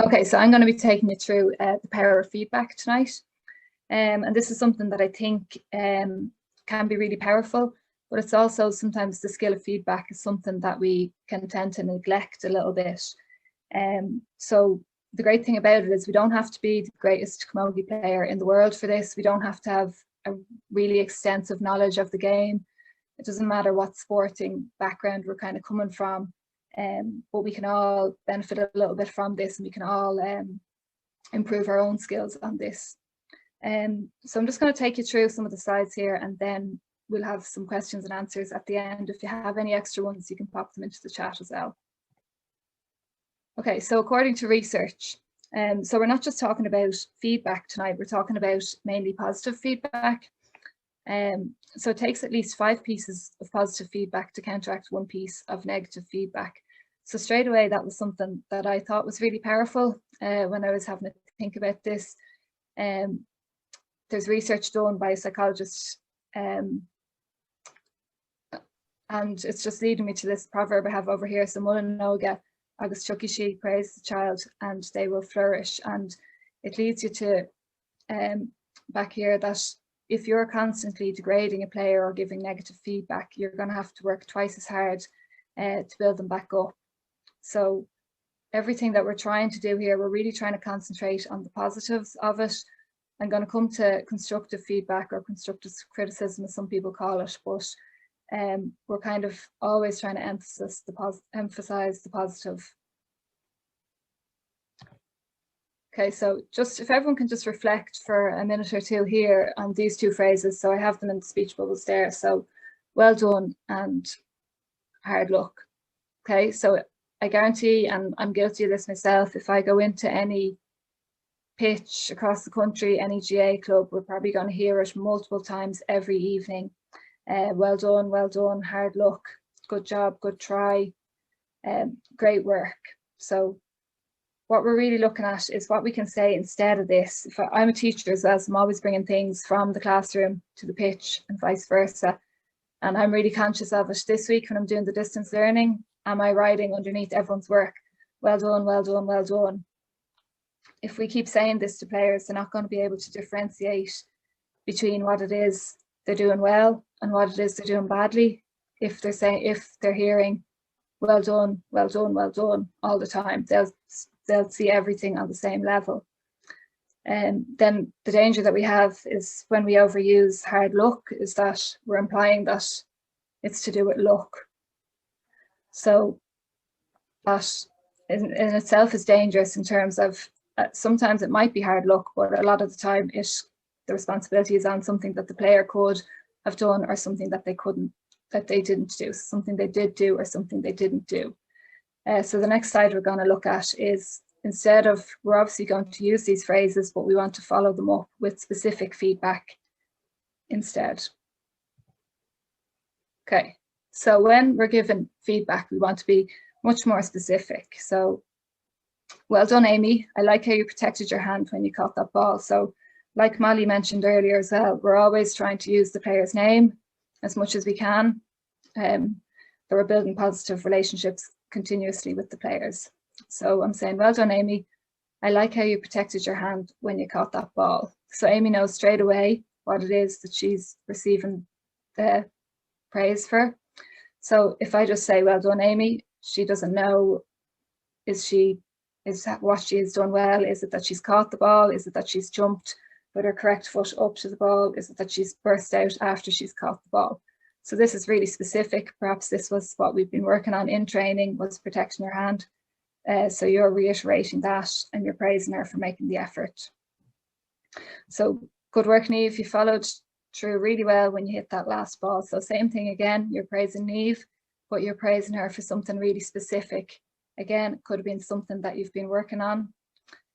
Okay, so I'm going to be taking you through the power of feedback tonight. And this is something that I think can be really powerful, but it's also sometimes the skill of feedback is something that we can tend to neglect a little bit. So the great thing about it is we don't have to be the greatest camogie player in the world for this. We don't have to have a really extensive knowledge of the game. It doesn't matter what sporting background we're kind of coming from, but we can all benefit a little bit from this, and we can all improve our own skills on this. So I'm just going to take you through some of the slides here, and then we'll have some questions and answers at the end. If you have any extra ones, you can pop them into the chat as well. Okay, so according to research, so we're not just talking about feedback tonight, we're talking about mainly positive feedback. So it takes at least 5 pieces of positive feedback to counteract 1 piece of negative feedback. So straight away, that was something that I thought was really powerful when I was having to think about this. There's research done by a psychologist, and it's just leading me to this proverb I have over here. So Mullin Noga, agus Chucky praise the child and they will flourish. And it leads you to back here that if you're constantly degrading a player or giving negative feedback, you're going to have to work twice as hard to build them back up. So everything that we're trying to do here, we're really trying to concentrate on the positives of it. I'm going to come to constructive feedback, or constructive criticism as some people call it, but we're kind of always trying to emphasize the positive. Okay, so just if everyone can just reflect for a minute or two here on these 2 phrases. So I have them in the speech bubbles there. So well done and hard luck. Okay, so I guarantee, and I'm guilty of this myself, if I go into any pitch across the country, any GA club, we're probably going to hear it multiple times every evening. Well done, hard luck, good job, good try, great work. So what we're really looking at is what we can say instead of this. If I'm a teacher as well, so I'm always bringing things from the classroom to the pitch and vice versa. And I'm really conscious of it. This week when I'm doing the distance learning, am I writing underneath everyone's work, well done, well done, well done. If we keep saying this to players, they're not going to be able to differentiate between what it is they're doing well and what it is they're doing badly. If they're hearing well done, well done, well done all the time, they'll see everything on the same level. And then the danger that we have is when we overuse hard luck, is that we're implying that it's to do with luck. So that in itself is dangerous in terms of sometimes it might be hard luck, but a lot of the time the responsibility is on something that the player could have done or something that they didn't do, something they did do or something they didn't do. So the next slide we're going to look at is, instead of, we're obviously going to use these phrases, but we want to follow them up with specific feedback instead. Okay, so when we're given feedback, we want to be much more specific. So, well done, Amy. I like how you protected your hand when you caught that ball. So, like Molly mentioned earlier as well, we're always trying to use the player's name as much as we can. That we're building positive relationships continuously with the players. So I'm saying, well done, Amy. I like how you protected your hand when you caught that ball. So Amy knows straight away what it is that she's receiving the praise for. So if I just say, well done, Amy, she doesn't know, is what she has done well? Is it that she's caught the ball? Is it that she's jumped with her correct foot up to the ball? Is it that she's burst out after she's caught the ball? So this is really specific. Perhaps this was what we've been working on in training, was protecting your hand. So you're reiterating that and you're praising her for making the effort. So good work, Niamh. You followed through really well when you hit that last ball. So same thing again, you're praising Niamh, but you're praising her for something really specific. Again, it could have been something that you've been working on.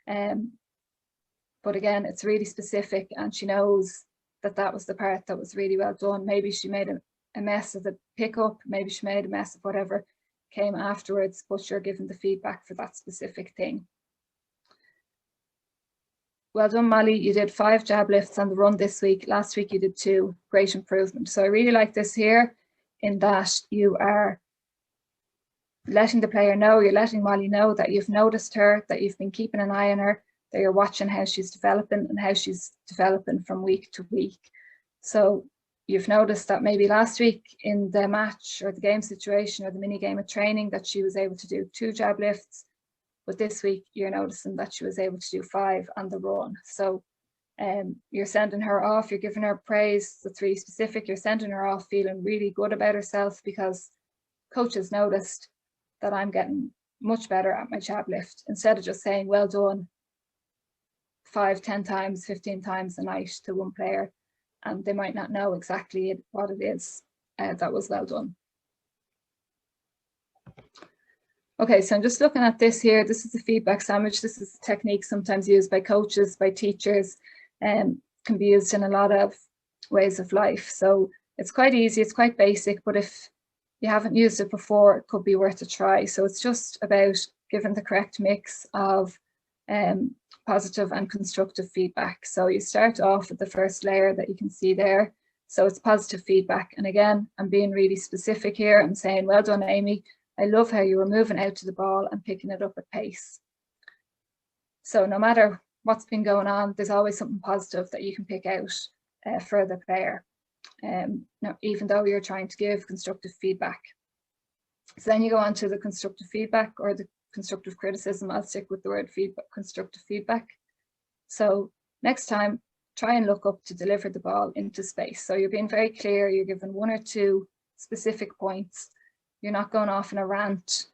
But again, it's really specific, and she knows that that was the part that was really well done. Maybe she made a mess of the pickup, maybe she made a mess of whatever came afterwards, but you're giving the feedback for that specific thing. Well done, Molly. You did 5 jab lifts on the run this week. Last week you did 2. Great improvement. So I really like this here, in that you are letting the player know, you're letting Molly know that you've noticed her, that you've been keeping an eye on her, that you're watching how she's developing and how she's developing from week to week. So you've noticed that maybe last week in the match or the game situation or the mini game of training that she was able to do 2 jab lifts, but this week you're noticing that she was able to do 5 on the run. So you're sending her off, you're giving her praise, that's really specific, you're sending her off feeling really good about herself because coach has noticed that I'm getting much better at my jab lift, instead of just saying well done 5, 10 times, 15 times a night to one player, and they might not know exactly what it is that was well done. Okay, so I'm just looking at this here. This is the feedback sandwich. This is a technique sometimes used by coaches, by teachers, and can be used in a lot of ways of life. So it's quite easy, it's quite basic, but if you haven't used it before, it could be worth a try. So it's just about giving the correct mix of positive and constructive feedback. So you start off with the first layer that you can see there. So it's positive feedback. And again, I'm being really specific here. I'm saying, well done, Amy. I love how you were moving out to the ball and picking it up at pace. So no matter what's been going on, there's always something positive that you can pick out for the player, even though you're trying to give constructive feedback. So then you go on to the constructive feedback or the constructive criticism. I'll stick with the word feedback, constructive feedback. So next time, try and look up to deliver the ball into space. So you're being very clear, you're given 1 or 2 specific points. You're not going off in a rant,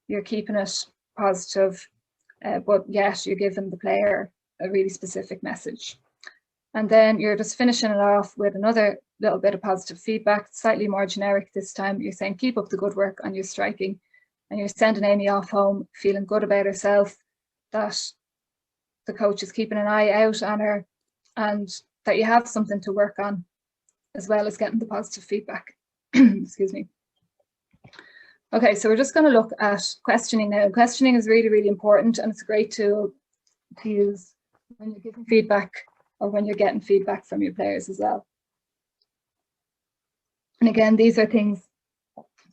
you're keeping it positive, but yet you're giving the player a really specific message. And then you're just finishing it off with another little bit of positive feedback, slightly more generic this time. You're saying, keep up the good work on your striking. And you're sending Amy off home feeling good about herself, that the coach is keeping an eye out on her, and that you have something to work on, as well as getting the positive feedback. Excuse me. Okay, so we're just going to look at questioning now. Questioning is really, really important, and it's a great tool to use when you're giving feedback or when you're getting feedback from your players as well. And again, these are things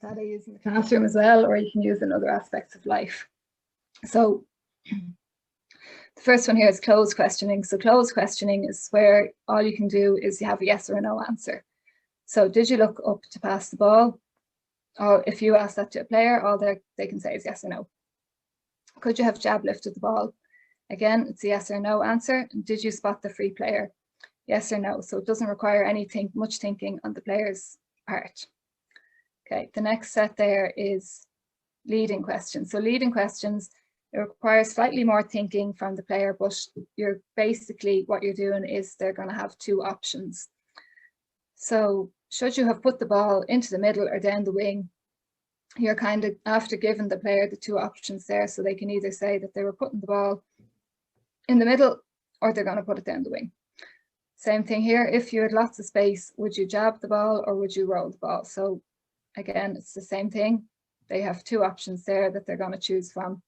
that I use in the classroom as well, or you can use in other aspects of life. So the first one here is closed questioning. So closed questioning is where all you can do is you have a yes or a no answer. So did you look up to pass the ball? Or if you ask that to a player, all they can say is yes or no. Could you have jab lifted the ball? Again, it's a yes or no answer. And did you spot the free player? Yes or no. So it doesn't require much thinking on the player's part. Okay, the next set there is leading questions. So leading questions, it requires slightly more thinking from the player, but you're basically, what you're doing is they're going to have 2 options. So should you have put the ball into the middle or down the wing, you're kind of after giving the player the 2 options there, so they can either say that they were putting the ball in the middle or they're going to put it down the wing. Same thing here, if you had lots of space, would you jab the ball or would you roll the ball? So again, it's the same thing. They have 2 options there that they're going to choose from.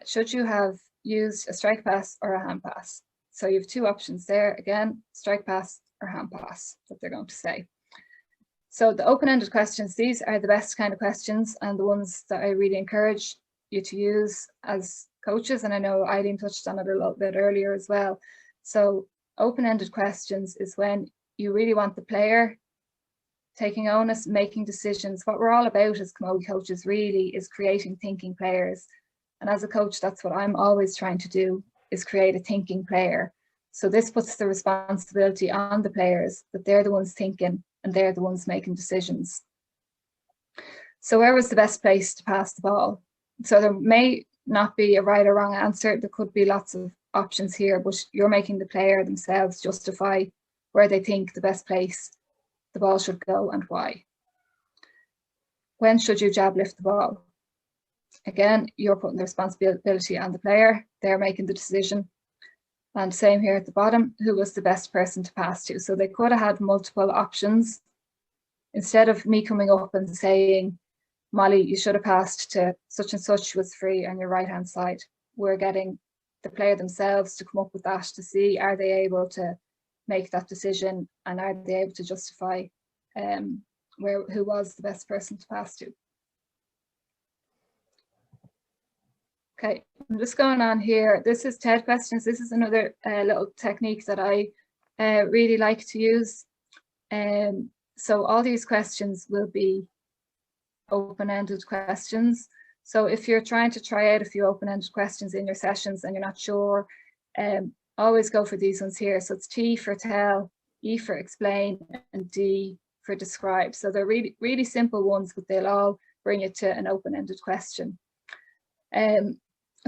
Should you have used a strike pass or a hand pass? So you have 2 options there. Again, strike pass or hand pass that they're going to say. So the open-ended questions, these are the best kind of questions and the ones that I really encourage you to use as coaches. And I know Eileen touched on it a little bit earlier as well. So open-ended questions is when you really want the player taking onus, making decisions. What we're all about as camogie coaches really is creating thinking players. And as a coach, that's what I'm always trying to do, is create a thinking player. So this puts the responsibility on the players, that they're the ones thinking and they're the ones making decisions. So where was the best place to pass the ball? So there may not be a right or wrong answer. There could be lots of options here, but you're making the player themselves justify where they think the best place the ball should go and why. When should you jab lift the ball? Again, you're putting the responsibility on the player. They're making the decision. And same here at the bottom, who was the best person to pass to? So they could have had multiple options. Instead of me coming up and saying, Molly, you should have passed to such and such was free on your right hand side. We're getting the player themselves to come up with that, to see, are they able to make that decision and are they able to justify who was the best person to pass to. Okay, I'm just going on here. This is TED questions. This is another little technique that I really like to use. So all these questions will be open-ended questions. So if you're trying to try out a few open-ended questions in your sessions and you're not sure, always go for these ones here. So it's T for tell, E for explain, and D for describe. So they're really, really simple ones, but they'll all bring you to an open-ended question.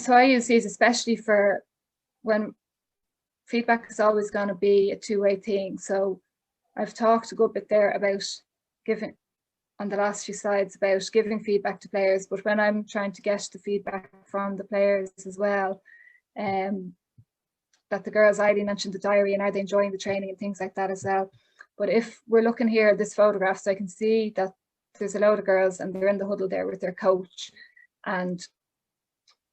So I use these especially for when feedback is always going to be a two-way thing. So I've talked a good bit there about giving, on the last few slides, about giving feedback to players, but when I'm trying to get the feedback from the players as well, that the girls, Eileen mentioned the diary and are they enjoying the training and things like that as well. But if we're looking here at this photograph, so I can see that there's a load of girls and they're in the huddle there with their coach. And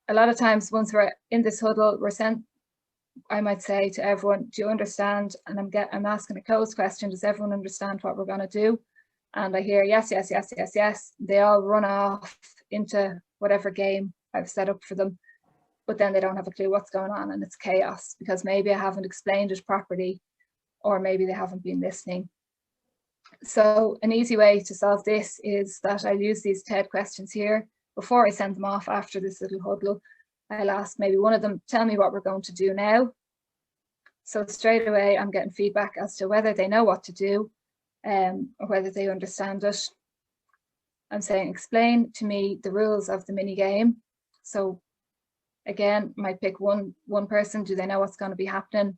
a lot of times once we're in this huddle, we're sent, I might say to everyone, do you understand? And I'm asking a closed question, does everyone understand what we're going to do? And I hear yes, yes, yes, yes, yes. They all run off into whatever game I've set up for them, but then they don't have a clue what's going on and it's chaos because maybe I haven't explained it properly or maybe they haven't been listening. So an easy way to solve this is that I'll use these TED questions here. Before I send them off after this little huddle, I'll ask maybe one of them, tell me what we're going to do now. So straight away, I'm getting feedback as to whether they know what to do or whether they understand it. I'm saying, explain to me the rules of the mini game. So again, might pick one person, do they know what's going to be happening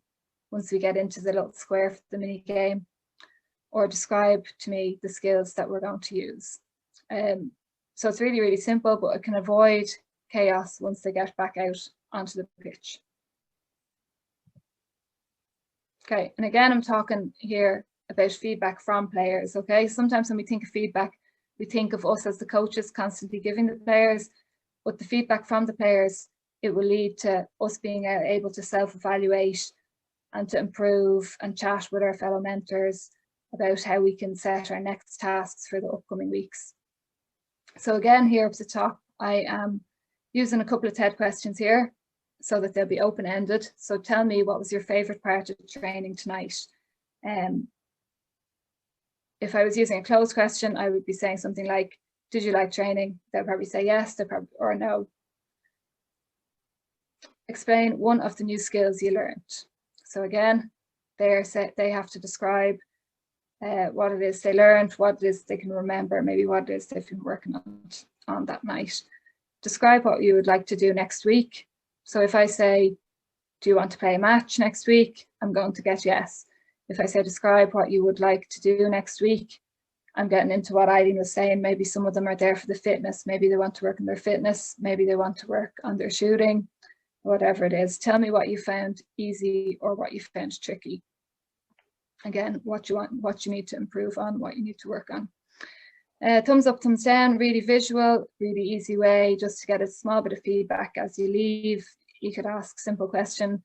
once we get into the little square for the mini game? Or describe to me the skills that we're going to use. So it's really, really simple, but it can avoid chaos once they get back out onto the pitch. Okay, and again, I'm talking here about feedback from players, okay? Sometimes when we think of feedback, we think of us as the coaches constantly giving the players, but the feedback from the players, it will lead to us being able to self-evaluate and to improve and chat with our fellow mentors about how we can set our next tasks for the upcoming weeks. So again, here up the top, I am using a couple of TED questions here so that they'll be open-ended. So tell me, what was your favorite part of training tonight? If I was using a closed question, I would be saying something like, did you like training? They'll probably say yes, they'll probably, or no. Explain one of the new skills you learned. So again, they have to describe what it is they learned, what it is they can remember, maybe what it is they've been working on that night. Describe what you would like to do next week. So if I say, do you want to play a match next week? I'm going to get yes. If I say, describe what you would like to do next week, I'm getting into what Eileen was saying. Maybe some of them are there for the fitness. Maybe they want to work on their fitness. Maybe they want to work on their shooting, whatever it is. Tell me what you found easy or what you found tricky. Again, what you want, what you need to improve on, what you need to work on. Thumbs up, thumbs down, really visual, really easy way just to get a small bit of feedback as you leave. You could ask simple question,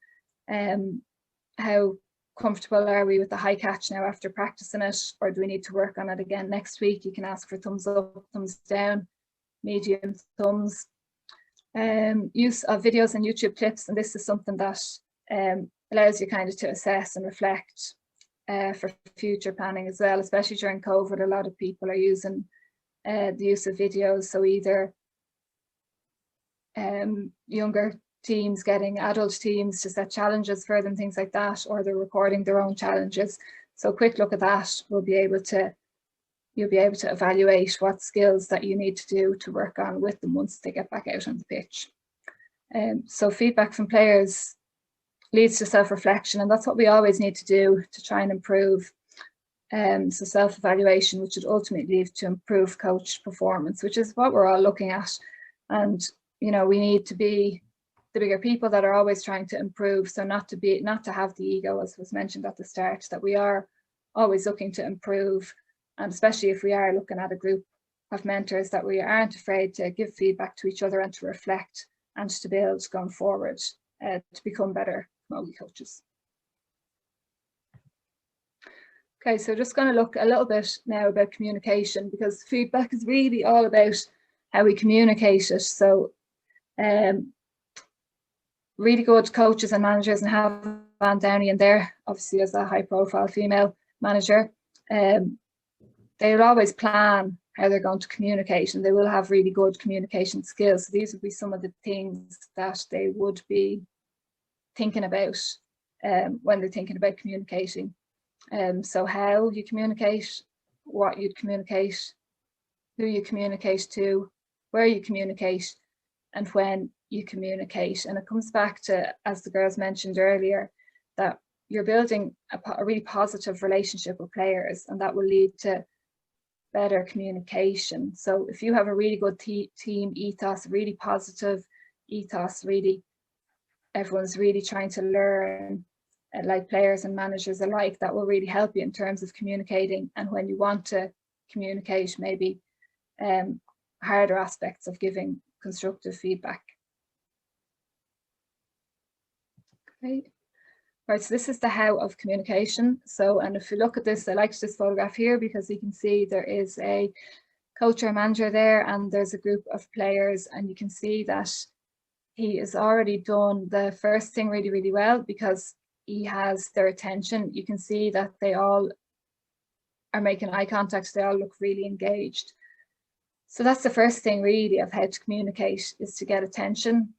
how comfortable are we with the high catch now after practicing it, or do we need to work on it again next week? You can ask for thumbs up, thumbs down, medium thumbs. Use of videos and YouTube clips, and this is something that allows you kind of to assess and reflect for future planning as well, especially during COVID. A lot of people are using the use of videos, so either younger teams getting adult teams to set challenges for them, things like that, or they're recording their own challenges. So a quick look at that will be able to, you'll be able to evaluate what skills that you need to do to work on with them once they get back out on the pitch. So feedback from players leads to self-reflection, and that's what we always need to do to try and improve. So self-evaluation, which would ultimately lead to improved coach performance, which is what we're all looking at. And you know, we need to be the bigger people that are always trying to improve. So not to have the ego, as was mentioned at the start, that we are always looking to improve. And especially if we are looking at a group of mentors, that we aren't afraid to give feedback to each other and to reflect and to build going forward to become better camogie coaches. Okay, so just going to look a little bit now about communication, because feedback is really all about how we communicate it. So really good coaches and managers, and have Van Downey in there, obviously as a high profile female manager. They'll always plan how they're going to communicate, and they will have really good communication skills. So these would be some of the things that they would be thinking about when they're thinking about communicating. So how you communicate, what you'd communicate, who you communicate to, where you communicate, and when you communicate. And it comes back to, as the girls mentioned earlier, that you're building a really positive relationship with players, and that will lead to better communication. So if you have a really good team ethos, really positive ethos, really everyone's really trying to learn, like players and managers alike, that will really help you in terms of communicating. And when you want to communicate maybe harder aspects of giving constructive feedback. Okay. Right, so this is the how of communication. So, and if you look at this, I liked this photograph here because you can see there is a coach or manager there, and there's a group of players, and you can see that he has already done the first thing really, really well because he has their attention. You can see that they all are making eye contact. They all look really engaged. So that's the first thing really of how to communicate, is to get attention.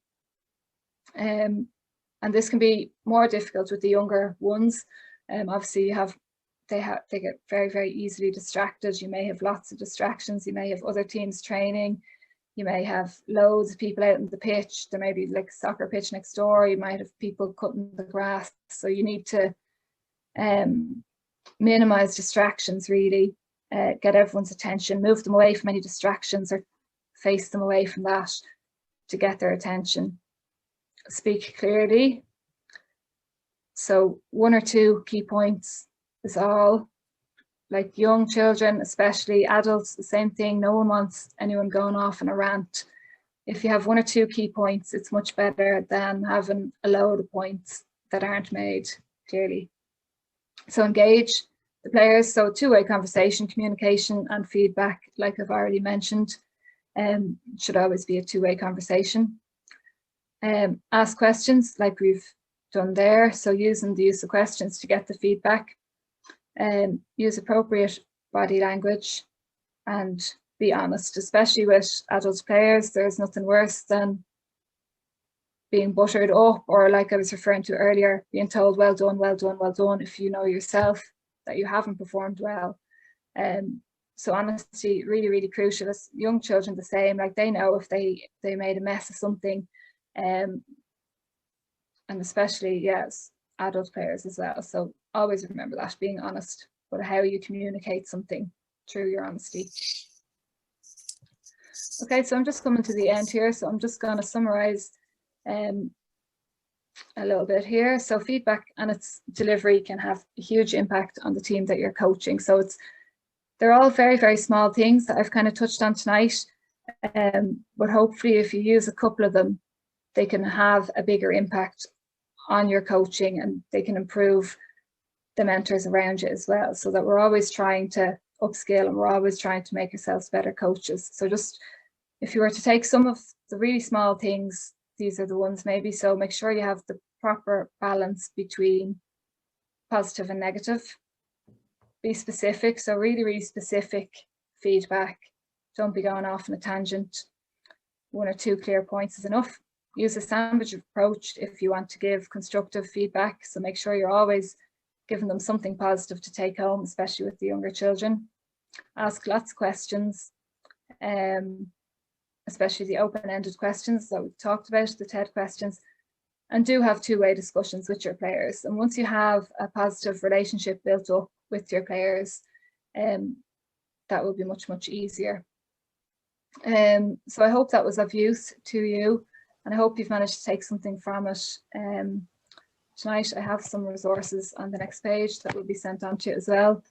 And this can be more difficult with the younger ones. Obviously they get very, very easily distracted. You may have lots of distractions. You may have other teams training. You may have loads of people out on the pitch. There may be like a soccer pitch next door. You might have people cutting the grass. So you need to minimize distractions really, get everyone's attention, move them away from any distractions or face them away from that to get their attention. Speak clearly. So 1 or 2 key points is all. Like young children, especially adults, the same thing. No one wants anyone going off in a rant. If you have 1 or 2 key points, it's much better than having a load of points that aren't made clearly. So engage the players. So two-way conversation, communication and feedback, like I've already mentioned, should always be a two-way conversation. Ask questions like we've done there. So using the use of questions to get the feedback. Use appropriate body language and be honest, especially with adult players. There's nothing worse than being buttered up, or like I was referring to earlier, being told well done, well done, well done, if you know yourself that you haven't performed well. So honesty, really, really crucial. As young children, the same, like they know if they made a mess of something, and especially, yes, adult players as well. So always remember that, being honest about how you communicate something through your honesty. Okay, so I'm just coming to the end here. So I'm just going to summarize a little bit here. So feedback and its delivery can have a huge impact on the team that you're coaching. So they're all very, very small things that I've kind of touched on tonight. But hopefully if you use a couple of them, they can have a bigger impact on your coaching, and they can improve the mentors around you as well, so that we're always trying to upskill and we're always trying to make ourselves better coaches. So just if you were to take some of the really small things, these are the ones maybe. So make sure you have the proper balance between positive and negative. Be specific, so really, really specific feedback. Don't be going off on a tangent. 1 or 2 clear points is enough. Use a sandwich approach if you want to give constructive feedback. So make sure you're always giving them something positive to take home, especially with the younger children. Ask lots of questions, especially the open-ended questions that we've talked about, the TED questions, and do have two-way discussions with your players. And once you have a positive relationship built up with your players, that will be much, much easier. So I hope that was of use to you, and I hope you've managed to take something from it. Tonight I have some resources on the next page that will be sent on to you as well.